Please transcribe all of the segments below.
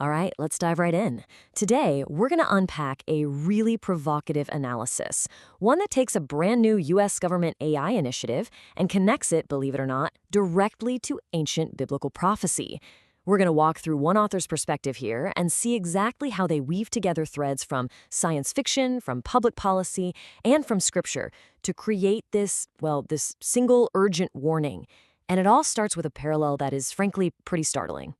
All right, let's dive right in. Today, we're going to unpack a really provocative analysis, one that takes a brand new US government AI initiative and connects it, believe it or not, directly to ancient biblical prophecy. We're going to walk through one author's perspective here and see exactly how they weave together threads from science fiction, from public policy, and from scripture to create this single urgent warning. And it all starts with a parallel that is frankly pretty startling.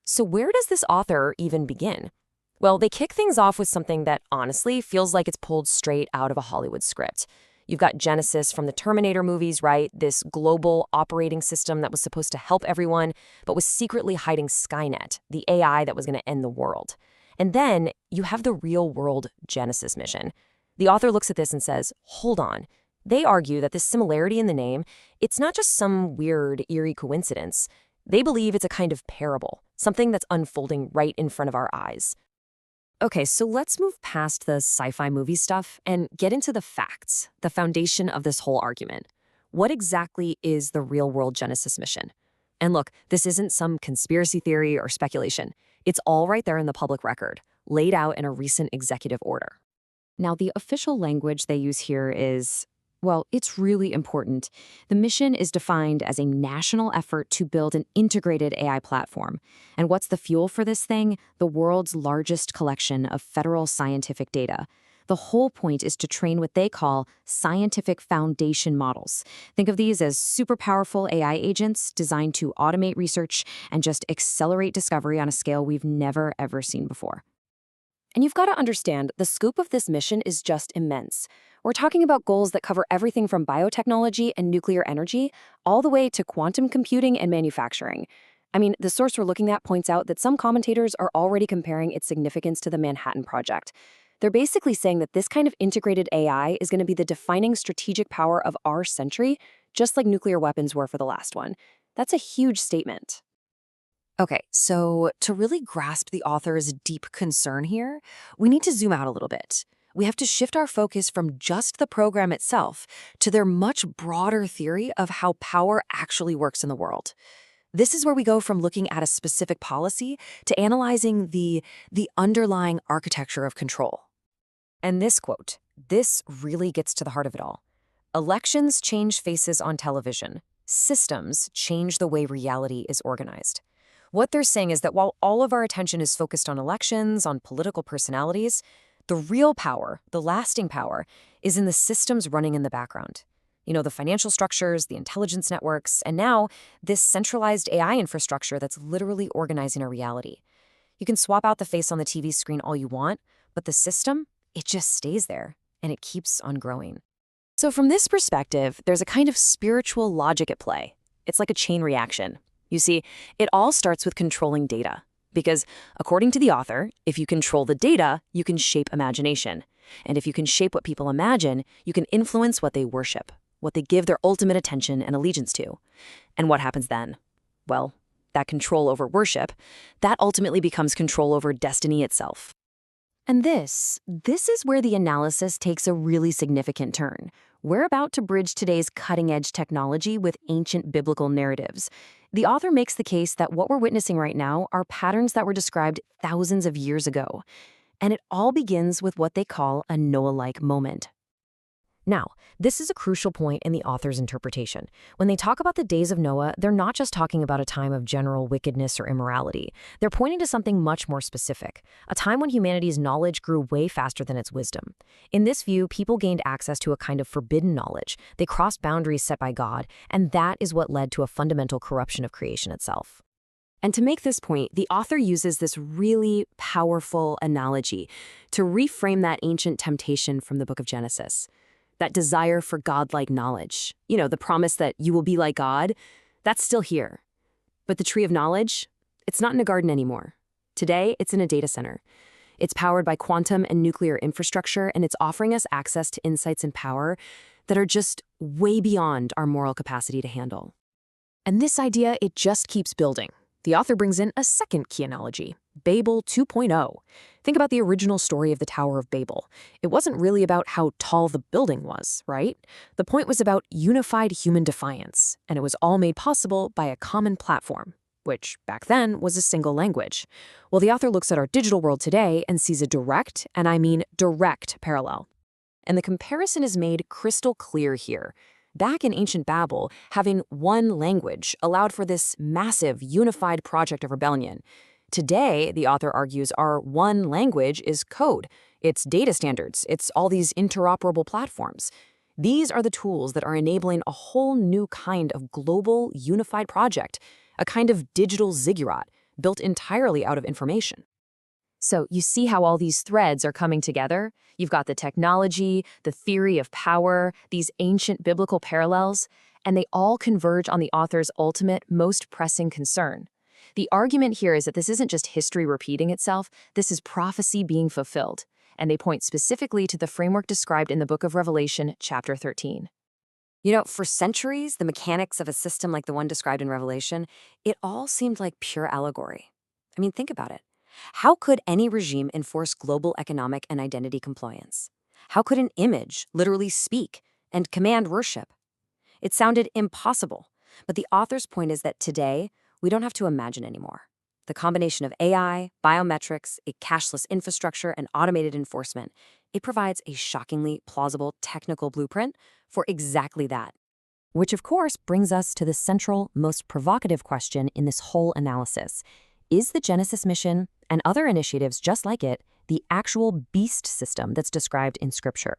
So where does this author even begin? Well, they kick things off with something that honestly feels like it's pulled straight out of a Hollywood script. You've got Genesis from the Terminator movies, right? This global operating system that was supposed to help everyone, but was secretly hiding Skynet, the AI that was going to end the world. And then you have the real-world Genesis mission. The author looks at this and says, hold on. They argue that this similarity in the name, it's not just some weird, eerie coincidence. They believe it's a kind of parable, something that's unfolding right in front of our eyes. Okay, so let's move past the sci-fi movie stuff and get into the facts, the foundation of this whole argument. What exactly is the real-world Genesis mission? And look, this isn't some conspiracy theory or speculation. It's all right there in the public record, laid out in a recent executive order. Now, the official language they use here is, well, it's really important. The mission is defined as a national effort to build an integrated AI platform. And what's the fuel for this thing? The world's largest collection of federal scientific data. The whole point is to train what they call scientific foundation models. Think of these as super powerful AI agents designed to automate research and just accelerate discovery on a scale we've never, ever seen before. And you've got to understand, the scope of this mission is just immense. We're talking about goals that cover everything from biotechnology and nuclear energy, all the way to quantum computing and manufacturing. I mean, the source we're looking at points out that some commentators are already comparing its significance to the Manhattan Project. They're basically saying that this kind of integrated AI is going to be the defining strategic power of our century, just like nuclear weapons were for the last one. That's a huge statement. Okay, so to really grasp the author's deep concern here, we need to zoom out a little bit. We have to shift our focus from just the program itself to their much broader theory of how power actually works in the world. This is where we go from looking at a specific policy to analyzing the underlying architecture of control. And this quote, this really gets to the heart of it all. Elections change faces on television. Systems change the way reality is organized. What they're saying is that while all of our attention is focused on elections, on political personalities, the real power, the lasting power, is in the systems running in the background. You know, the financial structures, the intelligence networks, and now this centralized AI infrastructure that's literally organizing our reality. You can swap out the face on the TV screen all you want, but the system, it just stays there, and it keeps on growing. So from this perspective, there's a kind of spiritual logic at play. It's like a chain reaction. You see, it all starts with controlling data. Because, according to the author, if you control the data, you can shape imagination. And if you can shape what people imagine, you can influence what they worship, what they give their ultimate attention and allegiance to. And what happens then? Well, that control over worship, that ultimately becomes control over destiny itself. And this is where the analysis takes a really significant turn. We're about to bridge today's cutting-edge technology with ancient biblical narratives. The author makes the case that what we're witnessing right now are patterns that were described thousands of years ago. And it all begins with what they call a Noah-like moment. Now, this is a crucial point in the author's interpretation. When they talk about the days of Noah, they're not just talking about a time of general wickedness or immorality. They're pointing to something much more specific, a time when humanity's knowledge grew way faster than its wisdom. In this view, people gained access to a kind of forbidden knowledge. They crossed boundaries set by God, and that is what led to a fundamental corruption of creation itself. And to make this point, the author uses this really powerful analogy to reframe that ancient temptation from the book of Genesis. That desire for godlike knowledge, you know, the promise that you will be like God, that's still here. But the tree of knowledge, it's not in a garden anymore. Today, it's in a data center. It's powered by quantum and nuclear infrastructure, and it's offering us access to insights and power that are just way beyond our moral capacity to handle. And this idea, it just keeps building. The author brings in a second key analogy, Babel 2.0. Think about the original story of the Tower of Babel. It wasn't really about how tall the building was, right? The point was about unified human defiance, and it was all made possible by a common platform, which back then was a single language. Well, the author looks at our digital world today and sees a direct, and I mean direct, parallel. And the comparison is made crystal clear here. Back in ancient Babel, having one language allowed for this massive, unified project of rebellion. Today, the author argues, our one language is code. It's data standards. It's all these interoperable platforms. These are the tools that are enabling a whole new kind of global, unified project, a kind of digital ziggurat built entirely out of information. So you see how all these threads are coming together? You've got the technology, the theory of power, these ancient biblical parallels, and they all converge on the author's ultimate, most pressing concern. The argument here is that this isn't just history repeating itself, this is prophecy being fulfilled. And they point specifically to the framework described in the book of Revelation, chapter 13. You know, for centuries, the mechanics of a system like the one described in Revelation, it all seemed like pure allegory. I mean, think about it. How could any regime enforce global economic and identity compliance? How could an image literally speak and command worship? It sounded impossible, but the author's point is that today, we don't have to imagine anymore. The combination of AI, biometrics, a cashless infrastructure, and automated enforcement, it provides a shockingly plausible technical blueprint for exactly that. Which, of course, brings us to the central, most provocative question in this whole analysis. Is the Genesis mission, and other initiatives just like it, the actual beast system that's described in Scripture?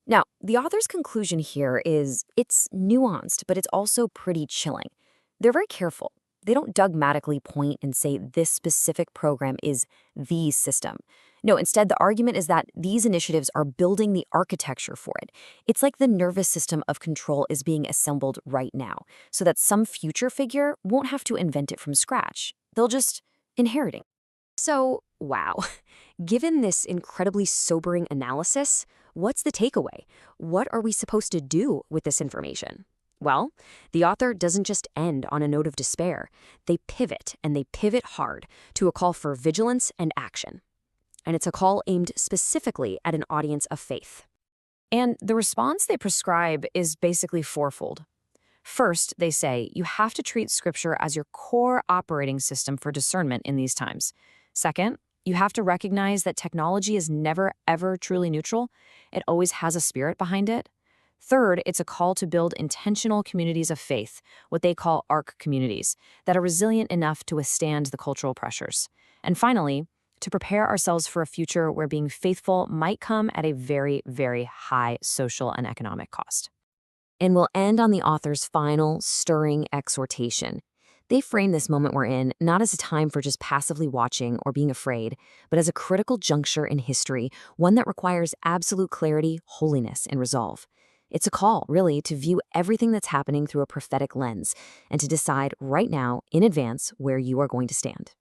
Now, the author's conclusion here is it's nuanced, but it's also pretty chilling. They're very careful. They don't dogmatically point and say this specific program is the system. No, instead, the argument is that these initiatives are building the architecture for it. It's like the nervous system of control is being assembled right now, so that some future figure won't have to invent it from scratch. They'll just inherit it. So, wow. Given this incredibly sobering analysis, what's the takeaway? What are we supposed to do with this information? Well, the author doesn't just end on a note of despair. They pivot, and they pivot hard, to a call for vigilance and action. And it's a call aimed specifically at an audience of faith. And the response they prescribe is basically fourfold. First, they say you have to treat Scripture as your core operating system for discernment in these times. Second, you have to recognize that technology is never, ever truly neutral. It always has a spirit behind it. Third, it's a call to build intentional communities of faith, what they call ARC communities, that are resilient enough to withstand the cultural pressures. And finally, to prepare ourselves for a future where being faithful might come at a very, very high social and economic cost. And we'll end on the author's final, stirring exhortation. They frame this moment we're in not as a time for just passively watching or being afraid, but as a critical juncture in history, one that requires absolute clarity, holiness, and resolve. It's a call, really, to view everything that's happening through a prophetic lens and to decide right now, in advance, where you are going to stand.